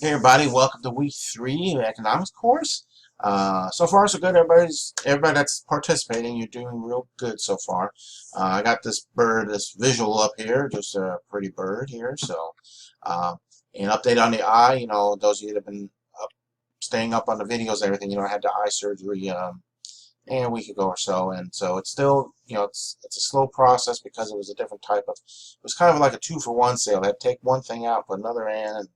Hey everybody, welcome to week 3 of the economics course. So far so good. Everybody that's participating, you're doing real good so far. I got this bird, this visual up here, just a pretty bird here. So, an update on the eye. Those of you that have been staying up on the videos and everything. I had the eye surgery a week ago or so, and so it's still, it's a slow process because it was a different type of. It was kind of like a 2-for-1 sale. They had to take one thing out, put another in, and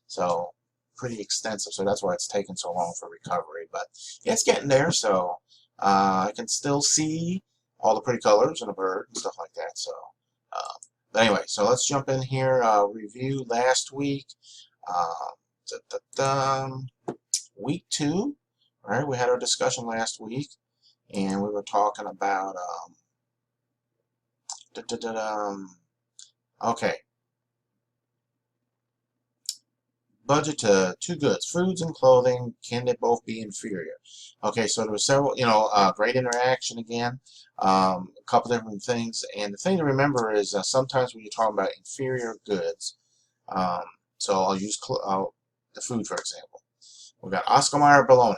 so pretty extensive, so that's why it's taken so long for recovery. But yeah, it's getting there, so I can still see all the pretty colors in a bird and stuff like that. So, uh, but anyway, so let's jump in here. Review last week. Uh, Week 2. All right, we had our discussion last week, and we were talking about okay. Budget to 2 goods, foods and clothing, can they both be inferior? Okay, so there were several, great interaction again, a couple different things, and the thing to remember is sometimes when you're talking about inferior goods, um, so I'll use the food for example. We've got Oscar Mayer bologna,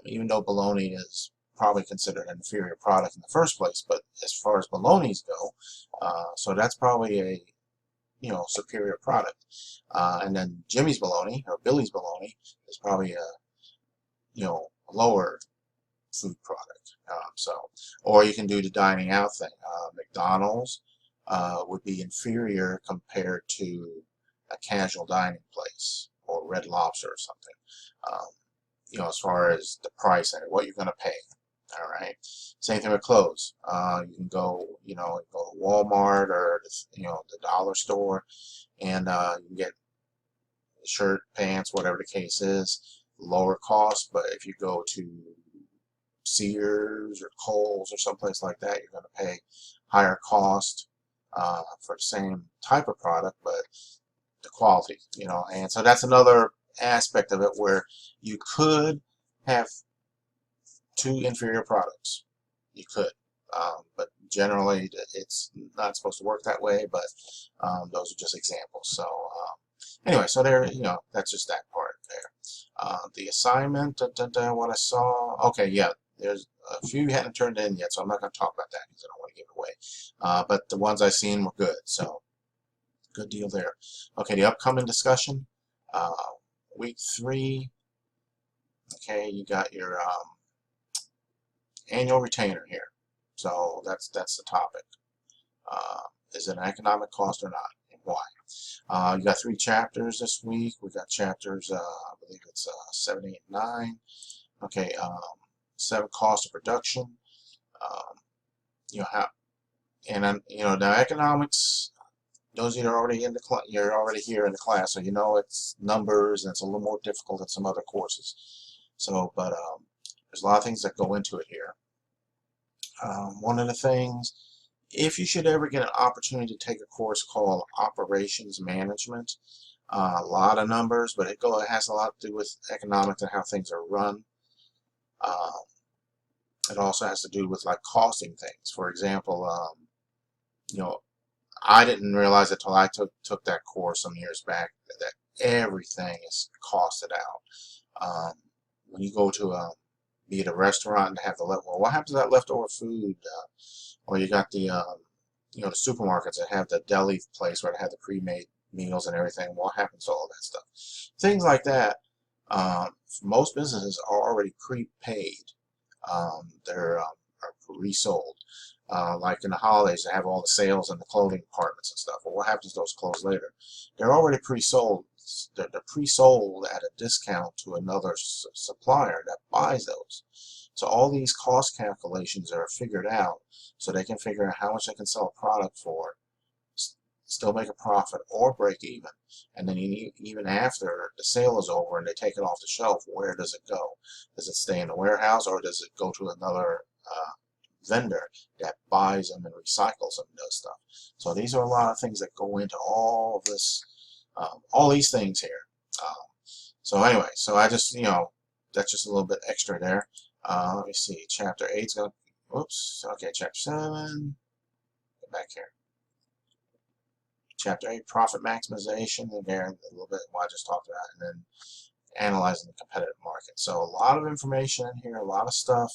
even though bologna is probably considered an inferior product in the first place, but as far as bolognas go, so that's probably a superior product. And then Jimmy's bologna or Billy's bologna is probably a lower food product. Or you can do the dining out thing. McDonald's would be inferior compared to a casual dining place or Red Lobster or something. As far as the price and what you're going to pay. All right. Same thing with clothes. You can go, go to Walmart or the dollar store, and you can get shirt, pants, whatever the case is, lower cost. But if you go to Sears or Kohl's or someplace like that, you're going to pay higher cost for the same type of product, but the quality, And so that's another aspect of it where you could have 2 inferior products. You could, but generally it's not supposed to work that way. But those are just examples. So anyway, so there, that's just that part there. The assignment, what I saw. Okay, yeah, there's a few you hadn't turned in yet, so I'm not going to talk about that because I don't want to give it away. But the ones I seen were good, so good deal there. Okay, the upcoming discussion, week 3. Okay, you got your annual retainer here. So that's the topic. Is it an economic cost or not, and why? You got 3 chapters this week. We got chapters, I believe it's 7, 8, 9. Okay, 7 cost of production. How, and then now economics. Those of you that are already in the class, you're already here in the class, so it's numbers and it's a little more difficult than some other courses. So, but there's a lot of things that go into it here. One of the things, if you should ever get an opportunity to take a course called Operations Management, a lot of numbers, but it has a lot to do with economics and how things are run. It also has to do with like costing things. For example, I didn't realize it until I took that course some years back that everything is costed out. When you go to be at a restaurant and have the leftover, what happens to that leftover food? Or you got the the supermarkets that have the deli place where they have the pre-made meals and everything. What happens to all that stuff? Things like that. Most businesses are already prepaid. They're are resold. Like in the holidays, they have all the sales in the clothing departments and stuff. Well, what happens to those clothes later? They're already pre-sold. They're pre-sold at a discount to another supplier that buys those. So all these cost calculations are figured out, so they can figure out how much they can sell a product for, still make a profit or break even. And then even after the sale is over and they take it off the shelf, where does it go? Does it stay in the warehouse, or does it go to another vendor that buys them and recycles them and does stuff? So these are a lot of things that go into all of this, all these things here. So anyway, so I just, that's just a little bit extra there. Let me see, chapter 8's going to, whoops, okay, chapter 7, get back here. Chapter 8, profit maximization, and there a little bit what I just talked about, and then analyzing the competitive market. So a lot of information in here, a lot of stuff.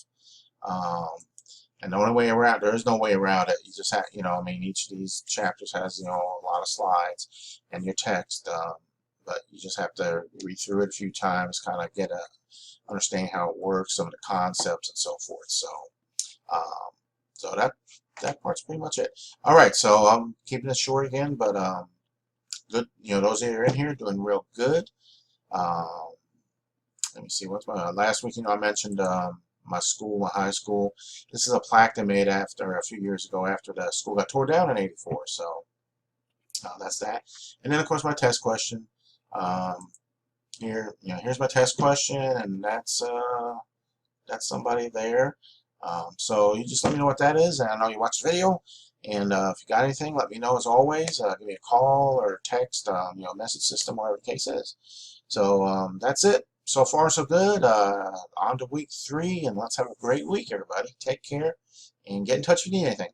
And the only way around, there is no way around it. You just have, I mean, each of these chapters has, a lot of slides and your text, but you just have to read through it a few times, kind of understand how it works, some of the concepts and so forth. So, so that part's pretty much it. All right, so I'm keeping it short again, but good. Those that are in here doing real good. Let me see. What's my last week? I mentioned my school, my high school. This is a plaque they made after a few years ago after the school got tore down in '84. So that's that. And then of course my test question. Here, here's my test question, and that's somebody there. So you just let me know what that is, and I know you watched the video. And if you got anything, let me know as always. Give me a call or text, message system, whatever the case is. So that's it. So far, so good. On to week 3, and let's have a great week, everybody. Take care, and get in touch if you need anything.